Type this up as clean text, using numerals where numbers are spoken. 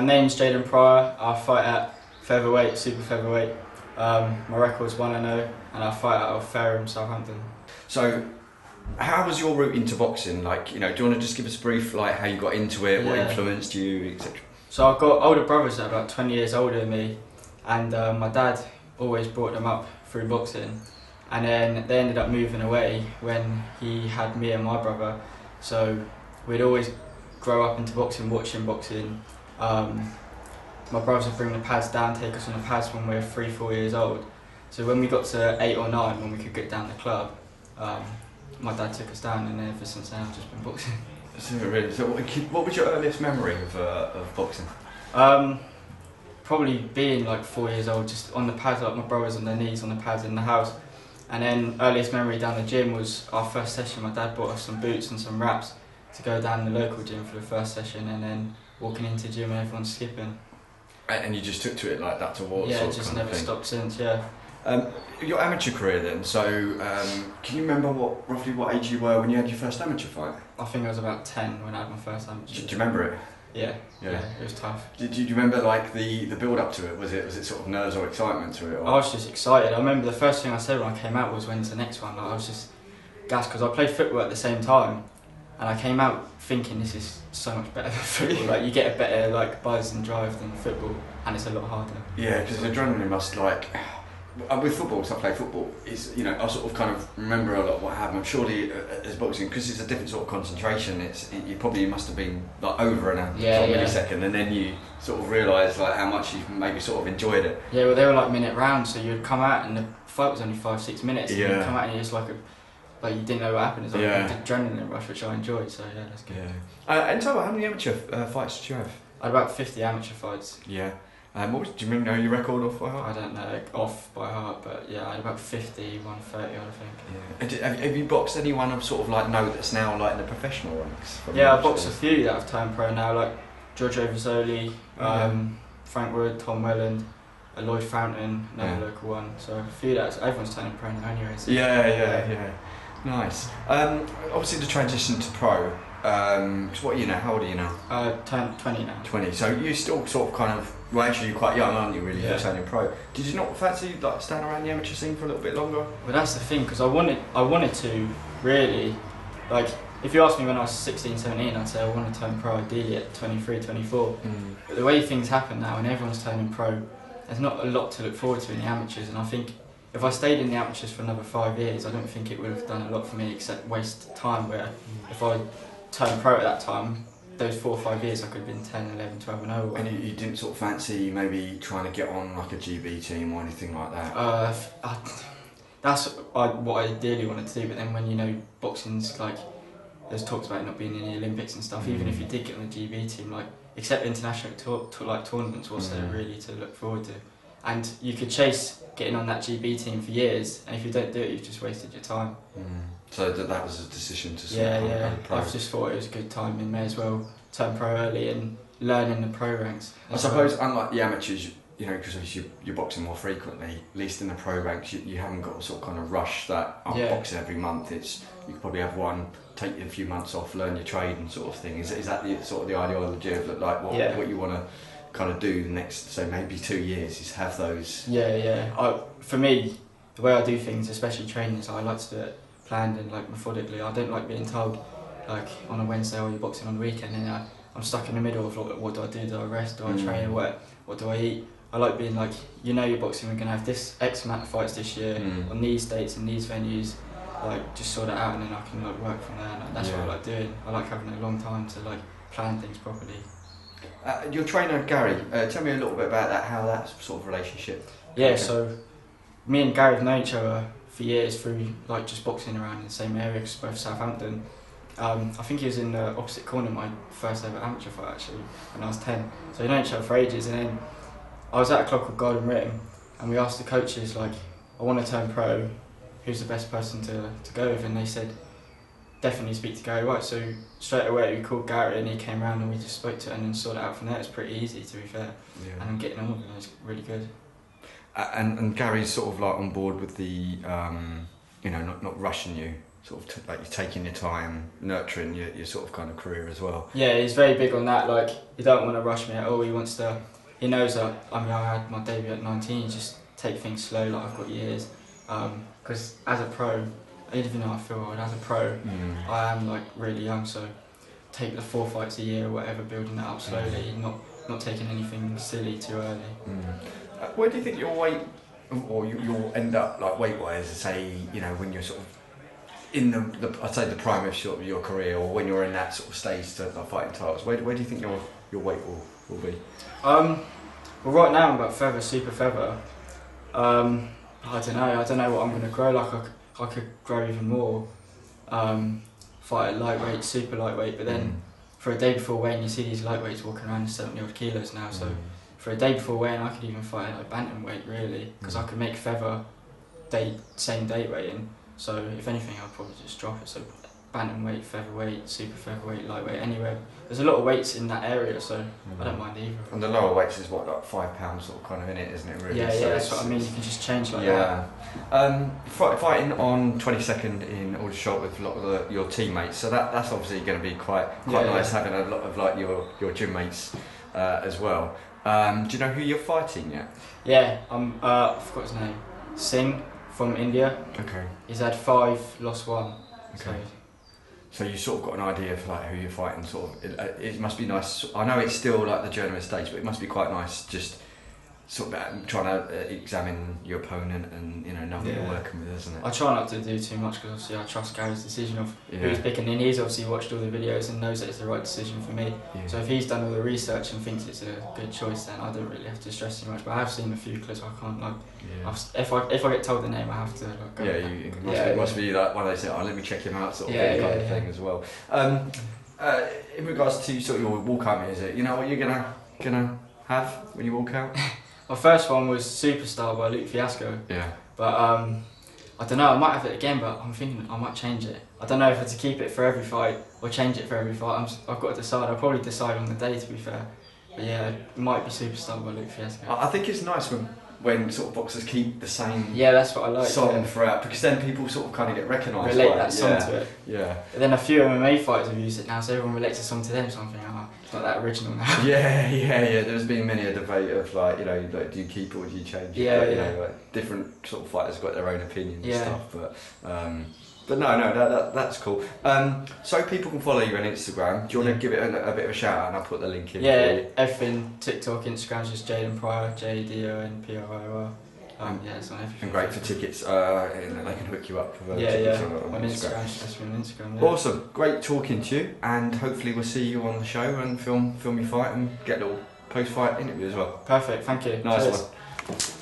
Name's Jadon Pryor. I fight at featherweight, super featherweight. My record's 1-0 and I fight out of Fareham, Southampton. So, how was your route into boxing? Like, do you want to just give us a brief, like, how you got into it, what influenced you, etc.? So I've got older brothers that are about 20 years older than me, and my dad always brought them up through boxing. And then they ended up moving away when he had me and my brother. So we'd always grow up into boxing, watching boxing. My brothers would bring the pads down, take us on the pads when we were 3-4 years old. So when we got to 8 or 9, when we could get down the club, my dad took us down, and ever since then I've just been boxing. So what was your earliest memory of boxing? Probably being like 4 years old, just on the pads, like my brothers on their knees on the pads in the house. And then earliest memory down the gym was our first session. My dad bought us some boots and some wraps to go down the local gym for the first session, and then walking into the gym and everyone's skipping. And you just took to it like that towards? Yeah, just never stopped since, yeah. Your amateur career then, so can you remember roughly what age you were when you had your first amateur fight? I think I was about 10 when I had my first amateur. Do you remember it? Yeah, it was tough. Did you remember like the build up to it? Was it sort of nerves or excitement to it? Or? I was just excited. I remember the first thing I said when I came out was, when's the next one? Like, I was just gassed because I played football at the same time, and I came out thinking this is so much better than football. Like, you get a better like buzz and drive than football, and it's a lot harder. Yeah, because adrenaline must like. With football, so I play football, is I sort of kind of remember a lot of what happened. Surely as boxing, because it's a different sort of concentration, you probably must have been like over in a millisecond, and then you sort of realise like how much you maybe sort of enjoyed it. Yeah, well, they were like minute rounds, so you'd come out and the fight was only 5-6 minutes, and you'd come out and you're just like you didn't know what happened. It's like an adrenaline rush, which I enjoyed. So yeah, that's good. Yeah. And tell me, how many amateur fights did you have? I had about 50 amateur fights. Yeah. Do you know your record off by heart? I don't know off by heart, but yeah, I had about 50, 130 I think. Yeah. And have you boxed anyone of sort of like that's now like in the professional ranks? Yeah, I've boxed a few that have turned pro now, like Giorgio Vasoli, Frank Wood, Tom Welland, Lloyd Fountain, another local one. So a few that everyone's turning pro now anyway. So Yeah. Nice. Obviously the transition to pro. What are you now? How old are you now? Turned 20 now. 20. So you still sort of kind of, well, actually you're quite young, aren't you? Really, you're turning pro. Did you not fancy like staying around the amateur scene for a little bit longer? Well, that's the thing, because I wanted to really, like, if you asked me when I was 16, 17, I'd say I want to turn pro ideally at 23, 24. But the way things happen now, and everyone's turning pro, there's not a lot to look forward to in the amateurs, and I think if I stayed in the amateurs for another 5 years, I don't think it would have done a lot for me except waste time, where if I turned pro at that time, those 4 or 5 years I could have been 10, 11, 12 and 0. And you didn't sort of fancy maybe trying to get on like a GB team or anything like that? That's what I ideally wanted to do, but then when boxing's like, there's talks about it not being in the Olympics and stuff, even if you did get on the GB team, like, except international tournaments, what's there really to look forward to? And you could chase getting on that GB team for years, and if you don't do it, you've just wasted your time. So that was a decision to sort of pro. I just thought it was a good time, and may as well turn pro early and learn in the pro ranks. I suppose, unlike the amateurs, because obviously you're boxing more frequently, at least in the pro ranks, you haven't got to sort of kind of rush that I'm boxing every month. You could probably have one, take a few months off, learn your trade and sort of thing. Is that the sort of the ideology of like what you want to kind of do the next, so maybe 2 years, is have those? For me, the way I do things, especially training, is I like to do it planned and like methodically. I don't like being told like on a Wednesday, you're boxing on the weekend, and I'm stuck in the middle of like, what do I do? Do I rest? Do I train? Or what do I eat? I like being like, you're boxing, we're going to have this X amount of fights this year on these dates and these venues, like just sort it out, and then I can like work from there, and that's what I like doing. I like having a long time to like plan things properly. Your trainer Gary, tell me a little bit about that, how that sort of relationship. So me and Gary have known each other for years through like just boxing around in the same area, because both Southampton. I think he was in the opposite corner of my first ever amateur fight actually when I was 10. So we known each other for ages, and then I was at a club called Garden Rim, and we asked the coaches like, I want to turn pro, who's the best person to go with, and they said definitely speak to Gary White. So straight away we called Gary, and he came round and we just spoke to it and then sorted it out from there. It's pretty easy, to be fair, and I'm getting on with it. It's really good. And Gary's sort of like on board with the, not rushing you. sort of like you're taking your time, nurturing your sort of kind of career as well. Yeah, he's very big on that. Like, he don't want to rush me at all. He wants to. He knows that. I mean, I had my debut at 19. Just take things slow. Like, I've got years. Because as a pro, even though I feel old, as a pro, I am like really young. So take the 4 fights a year or whatever, building that up slowly. Not taking anything silly too early. Where do you think your weight, or you'll end up like weight-wise? Say, you know, when you're sort of in I'd say the prime of sort of your career, or when you're in that sort of stage to like, fighting titles. Where do you think your weight will be? Well, right now I'm about feather, super feather. I don't know what I'm going to grow. Like, I could grow even more. Fight at lightweight, super lightweight, but then for a day before weighing, you see these lightweights walking around 70 odd kilos now. So for a day before weighing, I could even fight at like bantamweight, really, because I could make feather same date weighing. So if anything, I'll probably just drop it. So bantamweight, featherweight, super featherweight, lightweight, anywhere. There's a lot of weights in that area, so I don't mind either. And the lower weights is what, like 5 pounds sort of kind of in it, isn't it? Really? Yeah, so that's what I mean. You can just change like that. Fighting on 22nd in Aldershot with a lot of your teammates. So that's obviously going to be quite nice having a lot of like your gym mates as well. Do you know who you're fighting yet? Yeah, I forgot his name. Singh from India. Okay. He's had 5, lost 1. Okay. So you sort of got an idea of like who you're fighting. Sort of, it must be nice. I know it's still like the journeyman stage, but it must be quite nice just sort of trying to examine your opponent and know what you're working with, isn't it? I try not to do too much because obviously I trust Gary's decision of who he's picking, and he's obviously watched all the videos and knows that it's the right decision for me. Yeah. So if he's done all the research and thinks it's a good choice, then I don't really have to stress too much. But I have seen a few clips. I can't like. Yeah. If I get told the name, I have to like. Go it must be like one of those things. Oh, let me check him out, sort of kind of thing as well. In regards to sort of your walkout music, you know what you're gonna have when you walk out? My first one was Superstar by Luke Fiasco. Yeah. But I don't know, I might have it again, but I'm thinking I might change it. I don't know if to keep it for every fight or change it for every fight. I've got to decide. I'll probably decide on the day, to be fair. But yeah, it might be Superstar by Luke Fiasco. I think it's nice when sort of boxers keep the same that's what I like, song throughout, because then people sort of kind of get recognised. Relate that song to it. Yeah. But then a few MMA fighters have used it now, so everyone relates the song to them, so I'm thinking, it's not that original now. Yeah. There's been many a debate of like, do you keep it or do you change it? Like, different sort of fighters have got their own opinions and stuff, but no, that's cool. So people can follow you on Instagram. Do you want to give it a bit of a shout out, and I'll put the link in for you? Everything, TikTok, Instagram's just Jadon Pryor, JADON PRIOR. It's on everything. And great for tickets, they can hook you up for tickets on Instagram. Awesome, great talking to you, and hopefully we'll see you on the show and film your fight and get a little post-fight interview as well. Perfect, thank you. Nice Cheers. one.